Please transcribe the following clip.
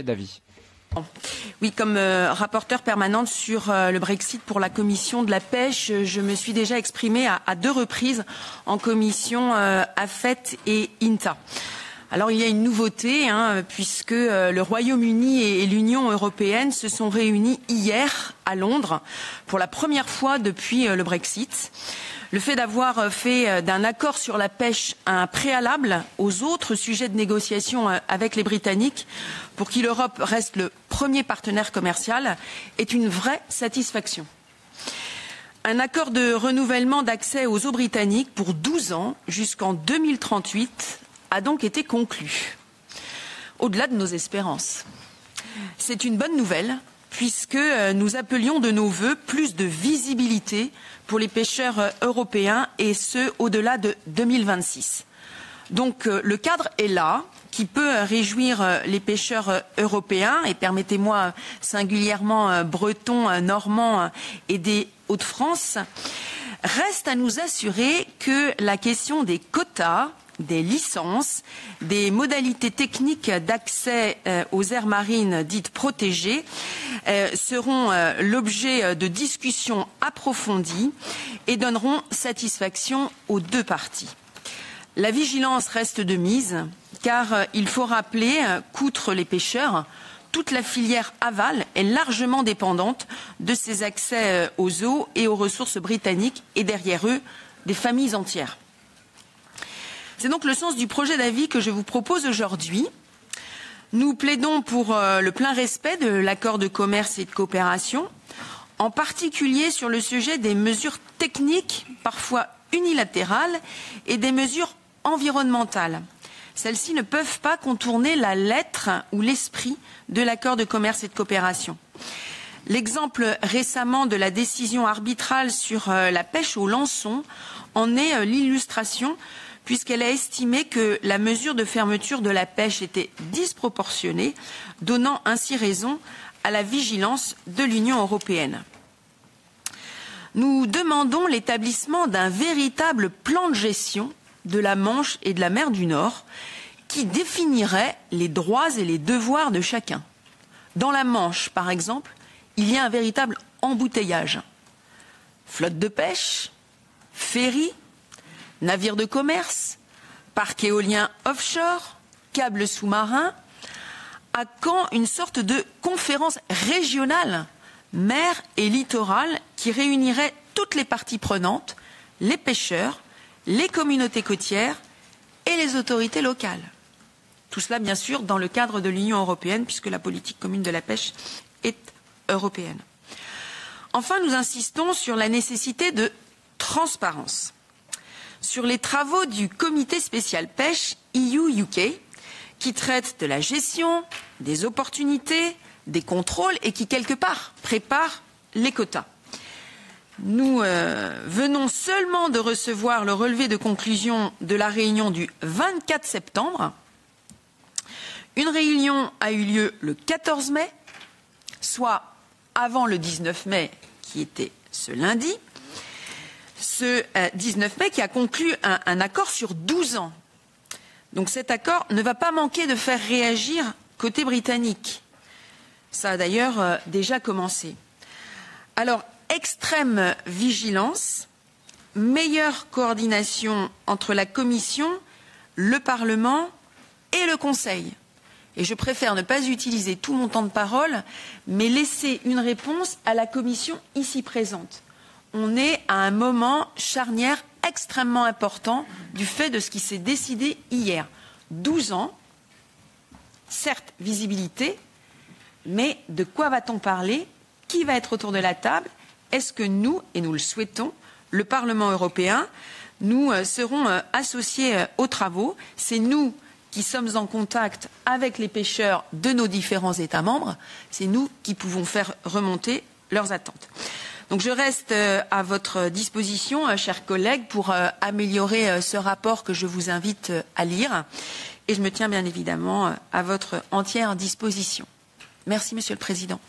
D'avis. Oui, comme rapporteure permanente sur le Brexit pour la commission de la pêche, je me suis déjà exprimée à 2 reprises en commission AFET et INTA. Alors il y a une nouveauté, puisque le Royaume-Uni et l'Union européenne se sont réunis hier à Londres pour la première fois depuis le Brexit. Le fait d'avoir fait d'un accord sur la pêche un préalable aux autres sujets de négociation avec les Britanniques pour qui l'Europe reste le premier partenaire commercial est une vraie satisfaction. Un accord de renouvellement d'accès aux eaux britanniques pour 12 ans jusqu'en 2038 a donc été conclu, au-delà de nos espérances. C'est une bonne nouvelle puisque nous appelions de nos vœux plus de visibilité pour les pêcheurs européens et ce, au-delà de 2026. Donc le cadre est là, qui peut réjouir les pêcheurs européens et permettez-moi singulièrement bretons, normands et des Hauts-de-France. Reste à nous assurer que la question des quotas, des licences, des modalités techniques d'accès aux aires marines dites protégées seront l'objet de discussions approfondies et donneront satisfaction aux 2 parties. La vigilance reste de mise car il faut rappeler qu'outre les pêcheurs, toute la filière aval est largement dépendante de ces accès aux eaux et aux ressources britanniques et derrière eux des familles entières. C'est donc le sens du projet d'avis que je vous propose aujourd'hui. Nous plaidons pour le plein respect de l'accord de commerce et de coopération, en particulier sur le sujet des mesures techniques, parfois unilatérales, et des mesures environnementales. Celles-ci ne peuvent pas contourner la lettre ou l'esprit de l'accord de commerce et de coopération. L'exemple récemment de la décision arbitrale sur la pêche au lançon en est l'illustration, puisqu'elle a estimé que la mesure de fermeture de la pêche était disproportionnée, donnant ainsi raison à la vigilance de l'Union européenne. Nous demandons l'établissement d'un véritable plan de gestion de la Manche et de la mer du Nord qui définirait les droits et les devoirs de chacun. Dans la Manche, par exemple, il y a un véritable embouteillage. Flotte de pêche, ferry, navires de commerce, parcs éoliens offshore, câbles sous-marins. À quand une sorte de conférence régionale, mer et littoral, qui réunirait toutes les parties prenantes, les pêcheurs, les communautés côtières et les autorités locales. Tout cela, bien sûr, dans le cadre de l'Union européenne, puisque la politique commune de la pêche est européenne. Enfin, nous insistons sur la nécessité de transparence. Sur les travaux du comité spécial pêche EU-UK, qui traite de la gestion, des opportunités, des contrôles et qui, quelque part, prépare les quotas. Nous venons seulement de recevoir le relevé de conclusion de la réunion du 24 septembre. Une réunion a eu lieu le 14 mai, soit avant le 19 mai, qui était ce lundi. Ce 19 mai qui a conclu un accord sur 12 ans. Donc cet accord ne va pas manquer de faire réagir côté britannique. Ça a d'ailleurs déjà commencé. Alors, extrême vigilance, meilleure coordination entre la Commission, le Parlement et le Conseil. Et je préfère ne pas utiliser tout mon temps de parole, mais laisser une réponse à la Commission ici présente. On est à un moment charnière extrêmement important du fait de ce qui s'est décidé hier. 12 ans, certes visibilité, mais de quoi va-t-on parler? Qui va être autour de la table? Est-ce que nous, et nous le souhaitons, le Parlement européen, nous serons associés aux travaux? C'est nous qui sommes en contact avec les pêcheurs de nos différents États membres. C'est nous qui pouvons faire remonter leurs attentes. Donc je reste à votre disposition, chers collègues, pour améliorer ce rapport que je vous invite à lire. Et je me tiens bien évidemment à votre entière disposition. Merci, Monsieur le Président.